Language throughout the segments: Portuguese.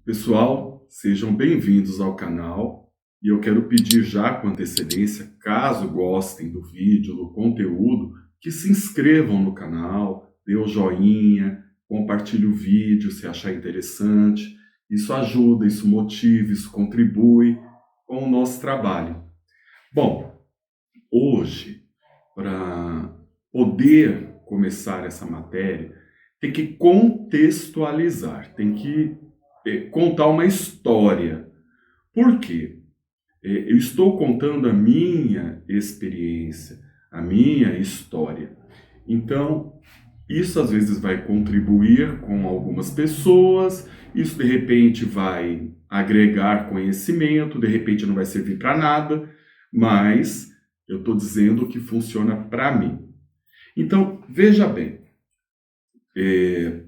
Pessoal, sejam bem-vindos ao canal e eu quero pedir já com antecedência, caso gostem do vídeo, do conteúdo, que se inscrevam no canal, dê o joinha, compartilhe o vídeo se achar interessante. Isso ajuda, isso motiva, isso contribui com o nosso trabalho. Bom, hoje, para poder começar essa matéria, tem que contextualizar, tem que contar uma história. Por quê? Eu estou contando a minha experiência, a minha história. Então, isso às vezes vai contribuir com algumas pessoas, isso de repente vai agregar conhecimento, de repente não vai servir para nada, mas eu estou dizendo que funciona para mim. Então, veja bem,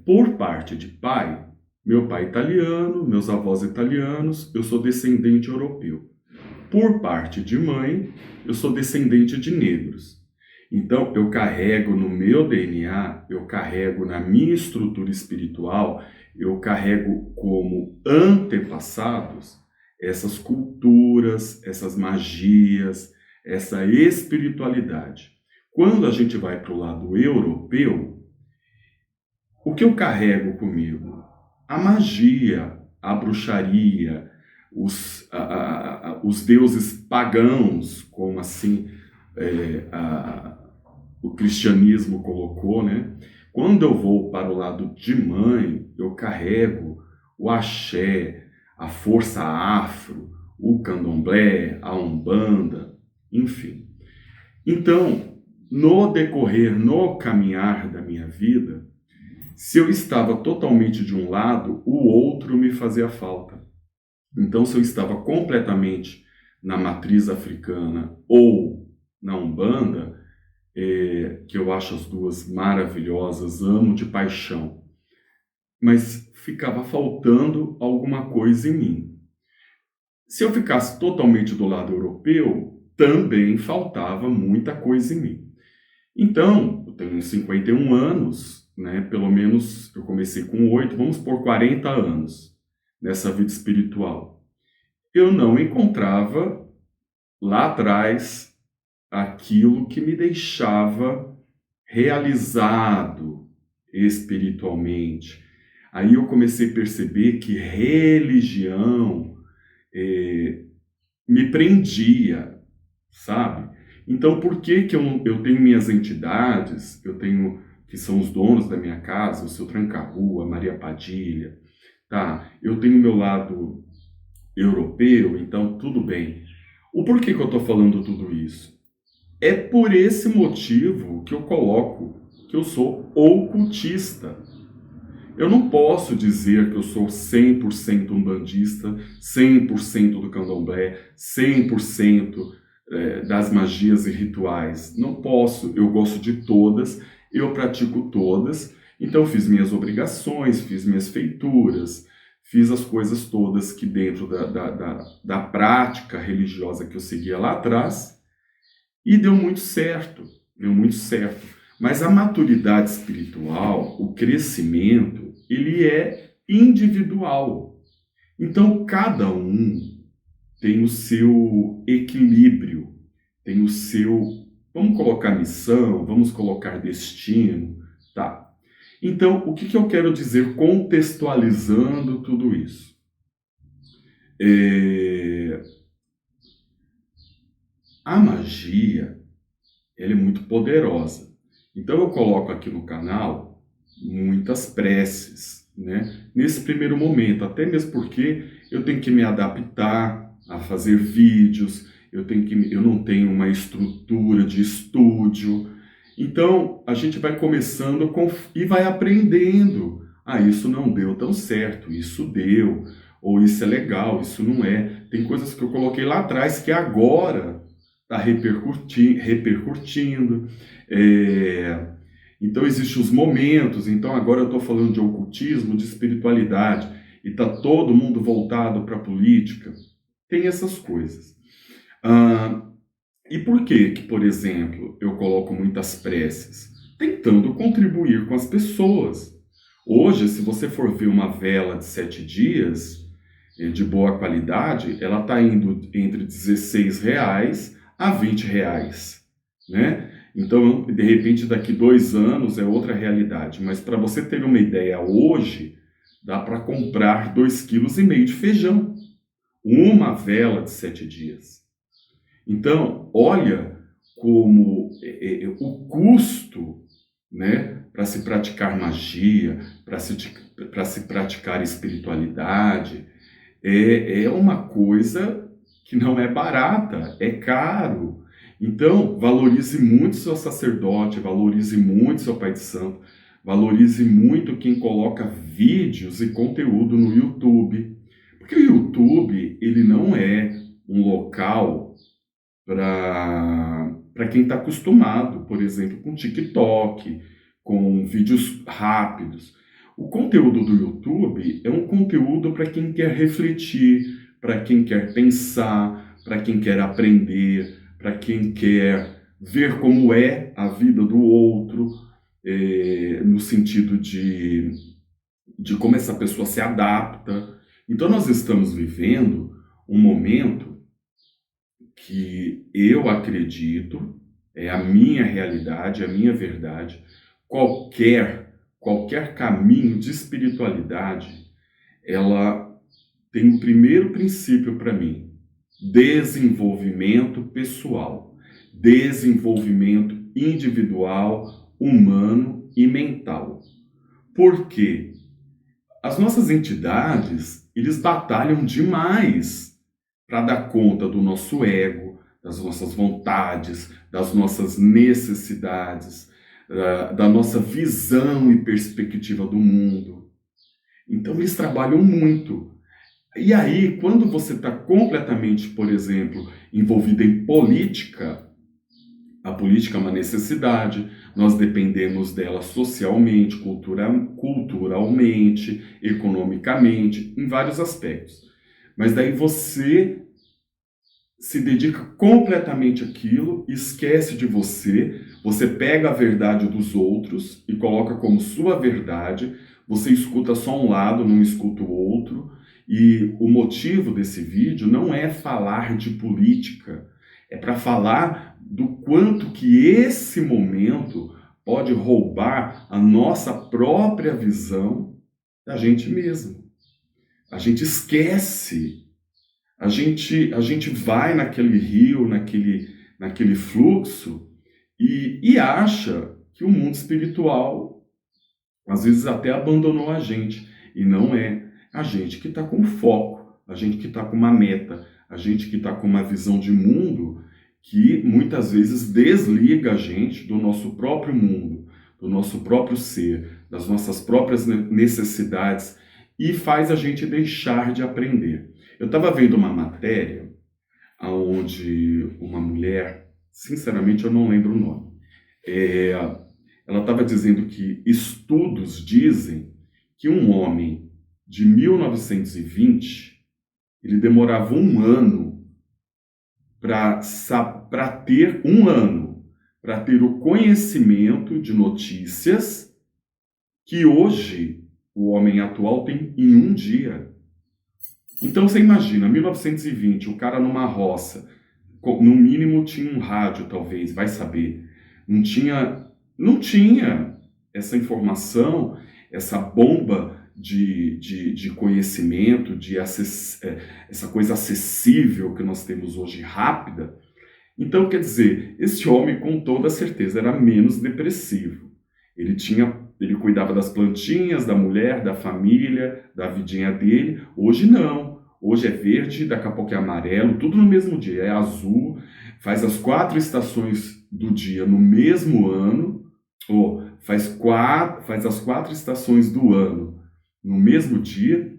por parte de pai, meu pai é italiano, meus avós italianos, eu sou descendente europeu. Por parte de mãe, eu sou descendente de negros. Então, eu carrego no meu DNA, eu carrego na minha estrutura espiritual, eu carrego como antepassados essas culturas, essas magias, essa espiritualidade. Quando a gente vai para o lado europeu, o que eu carrego comigo? A magia, a bruxaria, os deuses pagãos, como assim o cristianismo colocou, né? Quando eu vou para o lado de mãe, eu carrego o axé, a força afro, o candomblé, a umbanda, enfim. Então, no decorrer, no caminhar da minha vida, se eu estava totalmente de um lado, o outro me fazia falta. Então, se eu estava completamente na matriz africana ou na Umbanda, que eu acho as duas maravilhosas, amo de paixão, mas ficava faltando alguma coisa em mim. Se eu ficasse totalmente do lado europeu, também faltava muita coisa em mim. Então, eu tenho 51 anos, né? Pelo menos eu comecei com 8, vamos por 40 anos nessa vida espiritual. Eu não encontrava lá atrás aquilo que me deixava realizado espiritualmente. Aí eu comecei a perceber que religião me prendia, sabe? Então, por que que eu tenho minhas entidades, eu tenho, que são os donos da minha casa, o Seu Tranca-Rua, Maria Padilha, tá? Eu tenho meu lado europeu, então tudo bem. O porquê que eu estou falando tudo isso? É por esse motivo que eu coloco que eu sou ocultista. Eu não posso dizer que eu sou 100% umbandista, 100% do candomblé, 100% das magias e rituais. Não posso, eu gosto de todas, eu pratico todas, então fiz minhas obrigações, fiz minhas feituras, fiz as coisas todas que dentro da prática religiosa que eu seguia lá atrás, e deu muito certo, deu muito certo. Mas a maturidade espiritual, o crescimento, ele é individual. Então, cada um tem o seu equilíbrio, tem o seu, vamos colocar missão, vamos colocar destino, tá? Então, o que eu quero dizer contextualizando tudo isso? A magia, ela é muito poderosa. Então eu coloco aqui no canal muitas preces, né? Nesse primeiro momento, até mesmo porque eu tenho que me adaptar a fazer vídeos, eu não tenho uma estrutura de estúdio. Então a gente vai começando e vai aprendendo. Ah, isso não deu tão certo, isso deu, ou isso é legal, isso não é. Tem coisas que eu coloquei lá atrás que agora está repercutindo. Então existem os momentos, então agora eu estou falando de ocultismo, de espiritualidade, e está todo mundo voltado para a política. Tem essas coisas. E por que, por exemplo, eu coloco muitas preces? Tentando contribuir com as pessoas. Hoje, se você for ver uma vela de 7 dias, de boa qualidade, ela está indo entre R$ 16 a R$ 20, né? Então, de repente, daqui 2 anos é outra realidade. Mas para você ter uma ideia, hoje dá para comprar 2,5 kg de feijão, uma vela de 7 dias. Então, olha como o custo, né, para se praticar magia, para se praticar espiritualidade, é uma coisa que não é barata, é caro. Então, valorize muito seu sacerdote, valorize muito seu pai de santo, valorize muito quem coloca vídeos e conteúdo no YouTube. Porque o YouTube, ele não é um local para quem está acostumado, por exemplo, com TikTok, com vídeos rápidos. O conteúdo do YouTube é um conteúdo para quem quer refletir, para quem quer pensar, para quem quer aprender, para quem quer ver como é a vida do outro, no sentido de como essa pessoa se adapta. Então, nós estamos vivendo um momento que eu acredito, é a minha realidade, é a minha verdade. Qualquer caminho de espiritualidade, ela tem o primeiro princípio para mim: desenvolvimento pessoal, desenvolvimento individual, humano e mental. Por quê? As nossas entidades, eles batalham demais para dar conta do nosso ego, das nossas vontades, das nossas necessidades, da nossa visão e perspectiva do mundo. Então, eles trabalham muito. E aí, quando você está completamente, por exemplo, envolvido em política, a política é uma necessidade, nós dependemos dela socialmente, culturalmente, economicamente, em vários aspectos. Mas daí você se dedica completamente àquilo, esquece de você, você pega a verdade dos outros e coloca como sua verdade, você escuta só um lado, não escuta o outro, e o motivo desse vídeo não é falar de política, é para falar do quanto que esse momento pode roubar a nossa própria visão da gente mesmo. A gente esquece. A gente vai naquele rio, naquele fluxo e acha que o mundo espiritual, às vezes, até abandonou a gente. E não é. A gente que está com foco, a gente que está com uma meta, a gente que está com uma visão de mundo que muitas vezes desliga a gente do nosso próprio mundo, do nosso próprio ser, das nossas próprias necessidades e faz a gente deixar de aprender. Eu estava vendo uma matéria onde uma mulher, sinceramente eu não lembro o nome, ela estava dizendo que estudos dizem que um homem de 1920, ele demorava um ano para ter o conhecimento de notícias que hoje o homem atual tem em um dia. Então você imagina, 1920, o cara numa roça, no mínimo tinha um rádio talvez, vai saber. Não tinha essa informação, essa bomba de conhecimento, essa coisa acessível que nós temos hoje, rápida. Então, quer dizer, esse homem com toda certeza era menos depressivo. Ele cuidava das plantinhas, da mulher, da família, da vidinha dele. Hoje não. Hoje é verde, daqui a pouco é amarelo, tudo no mesmo dia. É azul, faz as 4 estações do dia no mesmo ano, ou faz as 4 estações do ano no mesmo dia.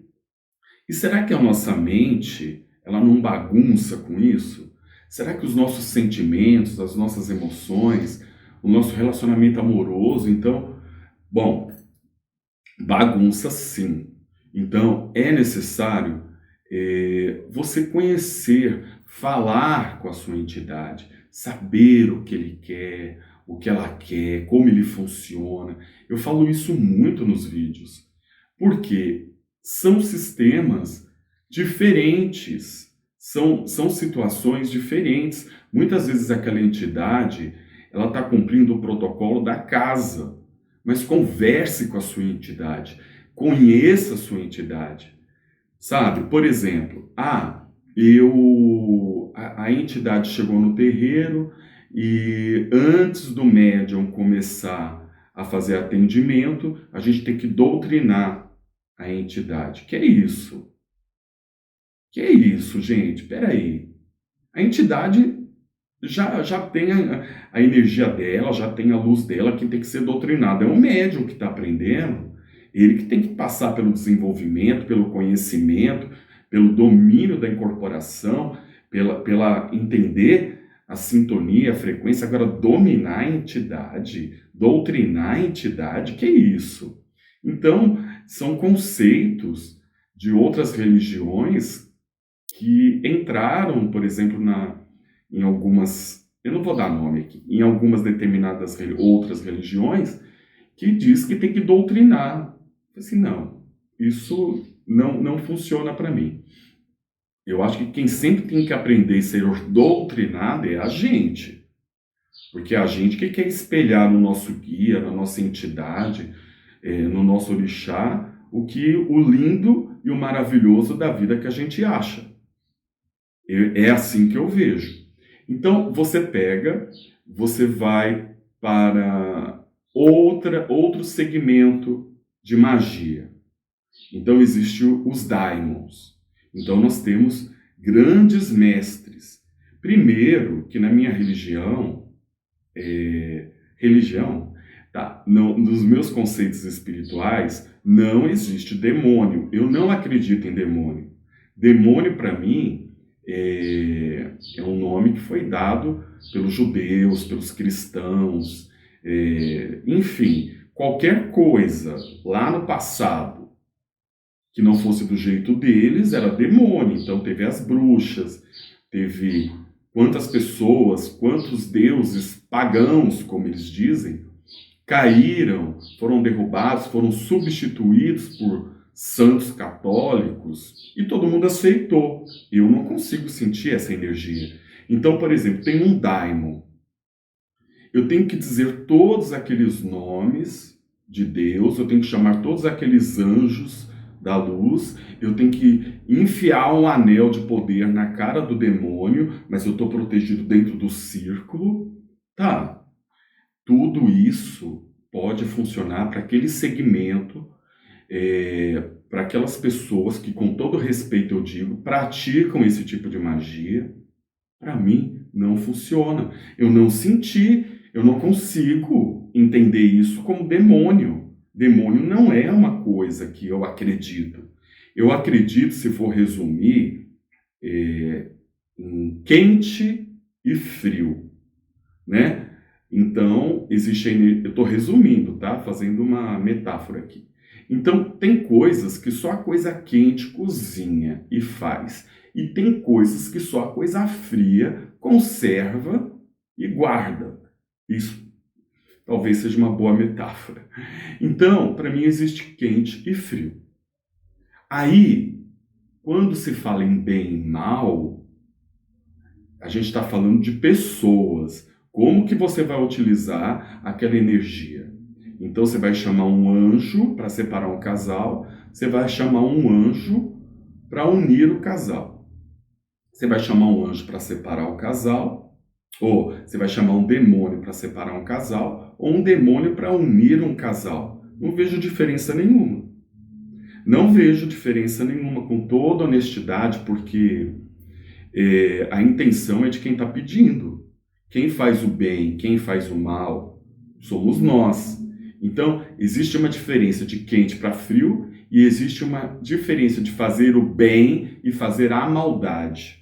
E será que a nossa mente, ela não bagunça com isso? Será que os nossos sentimentos, as nossas emoções, o nosso relacionamento amoroso, então, bom, bagunça sim. Então, é necessário você conhecer, falar com a sua entidade, saber o que ele quer, o que ela quer, como ele funciona. Eu falo isso muito nos vídeos, porque são sistemas diferentes. São situações diferentes. Muitas vezes aquela entidade, ela está cumprindo o protocolo da casa, mas converse com a sua entidade, conheça a sua entidade, sabe? Por exemplo, a entidade chegou no terreiro e antes do médium começar a fazer atendimento, a gente tem que doutrinar a entidade. Que é isso? Que é isso, gente? Peraí. A entidade já tem a energia dela, já tem a luz dela, que tem que ser doutrinada. É o médium que está aprendendo, ele que tem que passar pelo desenvolvimento, pelo conhecimento, pelo domínio da incorporação, pela entender a sintonia, a frequência. Agora, dominar a entidade, doutrinar a entidade, que é isso? Então, são conceitos de outras religiões que entraram, por exemplo, em algumas, eu não vou dar nome aqui, em algumas determinadas outras religiões, que diz que tem que doutrinar. Assim, não, isso não funciona para mim. Eu acho que quem sempre tem que aprender a ser doutrinado é a gente. Porque é a gente que quer espelhar no nosso guia, na nossa entidade, no nosso orixá, o lindo e o maravilhoso da vida que a gente acha. É assim que eu vejo. Então, você vai para outro segmento de magia. Então, existe os daimons. Então, nós temos grandes mestres. Primeiro, que na minha religião, tá, nos meus conceitos espirituais, não existe demônio. Eu não acredito em demônio. Demônio, para mim, é um nome que foi dado pelos judeus, pelos cristãos, enfim, qualquer coisa lá no passado que não fosse do jeito deles era demônio. Então teve as bruxas, teve quantas pessoas, quantos deuses pagãos, como eles dizem, caíram, foram derrubados, foram substituídos por santos católicos e todo mundo aceitou. Eu não consigo sentir essa energia. Então, por exemplo, tem um daimon. Eu tenho que dizer todos aqueles nomes de Deus, eu tenho que chamar todos aqueles anjos da luz, eu tenho que enfiar um anel de poder na cara do demônio, mas eu estou protegido dentro do círculo. Tá, tudo isso pode funcionar para aquele segmento, para aquelas pessoas que, com todo respeito eu digo, praticam esse tipo de magia. Para mim, não funciona. Eu não senti, eu não consigo entender isso como demônio. Demônio não é uma coisa que eu acredito. Eu acredito, se for resumir, em quente e frio, né? Então, existe eu estou resumindo, tá? Fazendo uma metáfora aqui. Então, tem coisas que só a coisa quente cozinha e faz. E tem coisas que só a coisa fria conserva e guarda. Isso talvez seja uma boa metáfora. Então, para mim, existe quente e frio. Aí, quando se fala em bem e mal, a gente está falando de pessoas. Como que você vai utilizar aquela energia? Então você vai chamar um anjo para separar um casal, você vai chamar um anjo para unir o casal. Você vai chamar um anjo para separar o casal, ou você vai chamar um demônio para separar um casal, ou um demônio para unir um casal. Não vejo diferença nenhuma. Não vejo diferença nenhuma, com toda honestidade, porque a intenção é de quem está pedindo. Quem faz o bem, quem faz o mal, somos nós. Então, existe uma diferença de quente para frio e existe uma diferença de fazer o bem e fazer a maldade.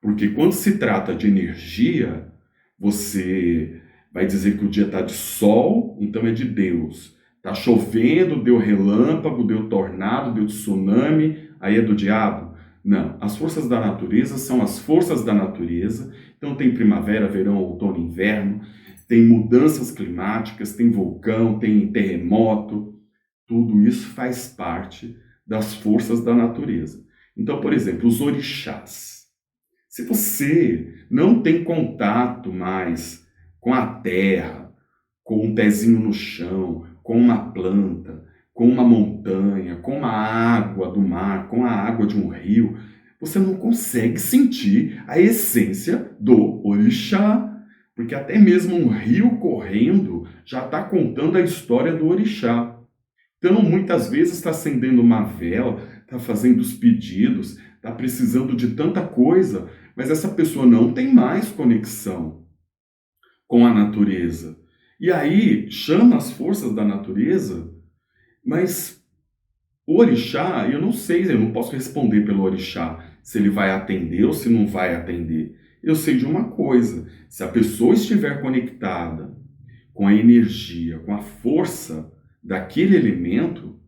Porque quando se trata de energia, você vai dizer que o dia está de sol, então é de Deus. Está chovendo, deu relâmpago, deu tornado, deu tsunami, aí é do diabo? Não, as forças da natureza são as forças da natureza. Então tem primavera, verão, outono, inverno, tem mudanças climáticas, tem vulcão, tem terremoto. Tudo isso faz parte das forças da natureza. Então, por exemplo, os orixás. Se você não tem contato mais com a terra, com um pezinho no chão, com uma planta, com uma montanha, com a água do mar, com a água de um rio, você não consegue sentir a essência do orixá. Porque até mesmo um rio correndo já está contando a história do orixá. Então, muitas vezes está acendendo uma vela, está fazendo os pedidos, está precisando de tanta coisa, mas essa pessoa não tem mais conexão com a natureza. E aí chama as forças da natureza, mas o orixá, eu não sei, eu não posso responder pelo orixá se ele vai atender ou se não vai atender. Eu sei de uma coisa: se a pessoa estiver conectada com a energia, com a força daquele elemento,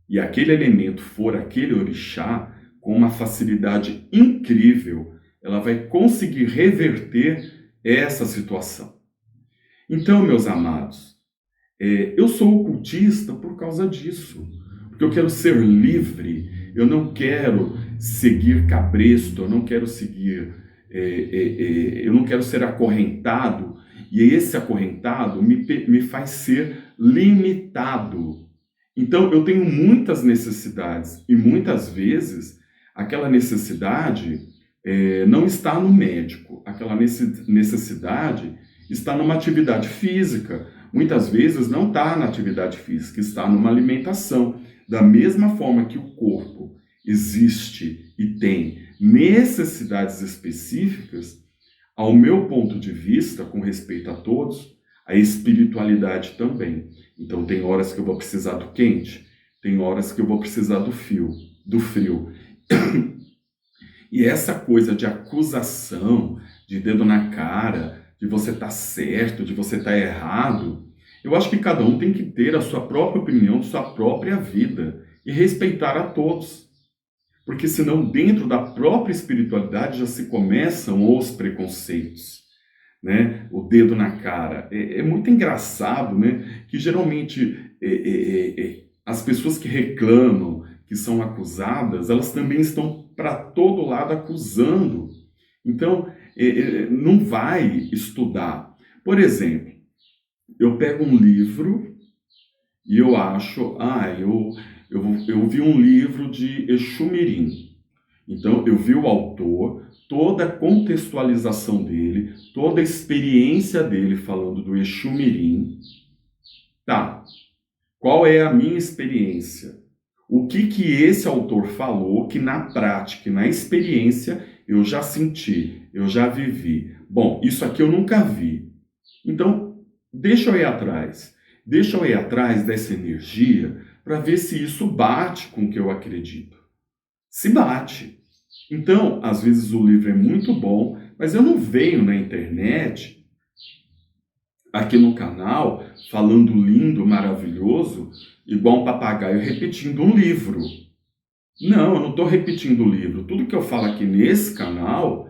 e aquele elemento for aquele orixá, com uma facilidade incrível, ela vai conseguir reverter essa situação. Então, meus amados, eu sou ocultista por causa disso, porque eu quero ser livre, eu não quero seguir cabresto, eu não quero seguir, eu não quero ser acorrentado, e esse acorrentado me faz ser limitado. Então, eu tenho muitas necessidades, e muitas vezes aquela necessidade não está no médico, aquela necessidade está numa atividade física. Muitas vezes não está na atividade física, está numa alimentação. Da mesma forma que o corpo existe e tem necessidades específicas, ao meu ponto de vista, com respeito a todos, a espiritualidade também. Então tem horas que eu vou precisar do quente, tem horas que eu vou precisar do frio. E essa coisa de acusação, de dedo na cara, de você estar certo, de você estar errado, eu acho que cada um tem que ter a sua própria opinião, sua própria vida e respeitar a todos. Porque senão dentro da própria espiritualidade já se começam os preconceitos, né? O dedo na cara. É muito engraçado, né? Que geralmente as pessoas que reclamam, que são acusadas, elas também estão para todo lado acusando. Então, não vai estudar. Por exemplo, eu pego um livro e eu acho, eu vi um livro de Exu Mirim. Então, eu vi o autor, toda a contextualização dele, toda a experiência dele falando do Exu Mirim. Tá, qual é a minha experiência? O que esse autor falou que na prática, na experiência, eu já senti, eu já vivi. Bom, isso aqui eu nunca vi. Então, deixa eu ir atrás. Deixa eu ir atrás dessa energia para ver se isso bate com o que eu acredito. Se bate. Então, às vezes o livro é muito bom, mas eu não venho na internet, aqui no canal, falando lindo, maravilhoso, igual um papagaio repetindo um livro. Não, eu não estou repetindo o livro. Tudo que eu falo aqui nesse canal,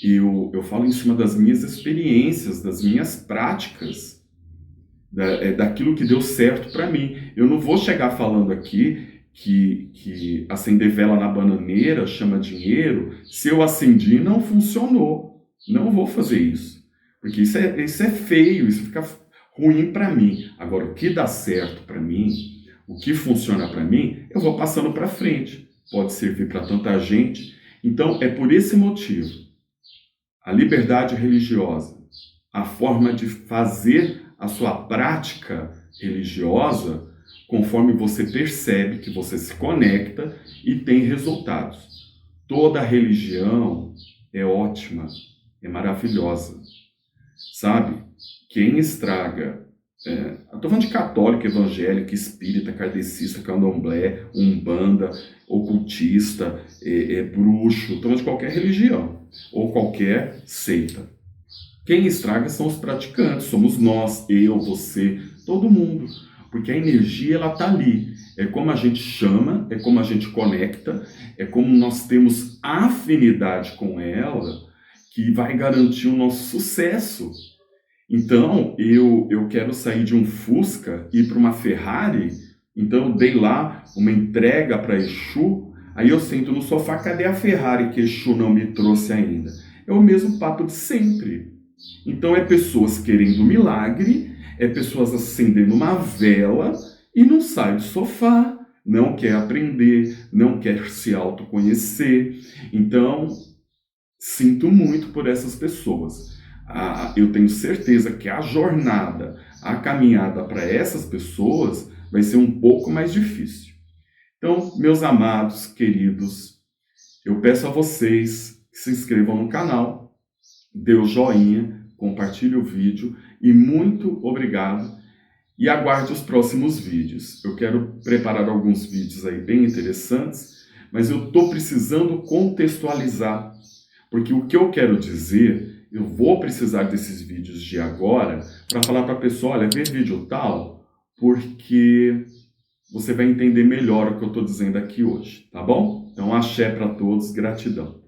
eu falo em cima das minhas experiências, das minhas práticas, daquilo que deu certo para mim. Eu não vou chegar falando aqui que acender vela na bananeira chama dinheiro, se eu acendi não funcionou. Não vou fazer isso. Porque isso é feio, isso fica ruim para mim. Agora, o que dá certo para mim, o que funciona para mim, eu vou passando para frente. Pode servir para tanta gente. Então, é por esse motivo. A liberdade religiosa, a forma de fazer a sua prática religiosa, conforme você percebe que você se conecta e tem resultados. Toda religião é ótima, é maravilhosa. Sabe? Quem estraga, estou falando de católico, evangélico, espírita, kardecista, candomblé, umbanda, ocultista, bruxo, estou falando de qualquer religião ou qualquer seita. Quem estraga são os praticantes, somos nós, eu, você, todo mundo. Porque a energia, ela está ali. É como a gente chama, é como a gente conecta, é como nós temos afinidade com ela, que vai garantir o nosso sucesso. Então, eu quero sair de um Fusca e ir para uma Ferrari, então eu dei lá uma entrega para Exu, Aí eu sento no sofá, cadê a Ferrari que Exu não me trouxe ainda? É o mesmo papo de sempre. Então é pessoas querendo milagre, é pessoas acendendo uma vela e não sai do sofá, não quer aprender, não quer se autoconhecer. Então, sinto muito por essas pessoas. Eu tenho certeza que a jornada, a caminhada para essas pessoas vai ser um pouco mais difícil. Então, meus amados, queridos, eu peço a vocês que se inscrevam no canal, dê o joinha, compartilhe o vídeo e muito obrigado. E aguarde os próximos vídeos. Eu quero preparar alguns vídeos aí bem interessantes, mas eu estou precisando contextualizar, porque o que eu quero dizer, eu vou precisar desses vídeos de agora para falar para a pessoa, olha, vê vídeo tal, porque você vai entender melhor o que eu estou dizendo aqui hoje, tá bom? Então, axé para todos, gratidão.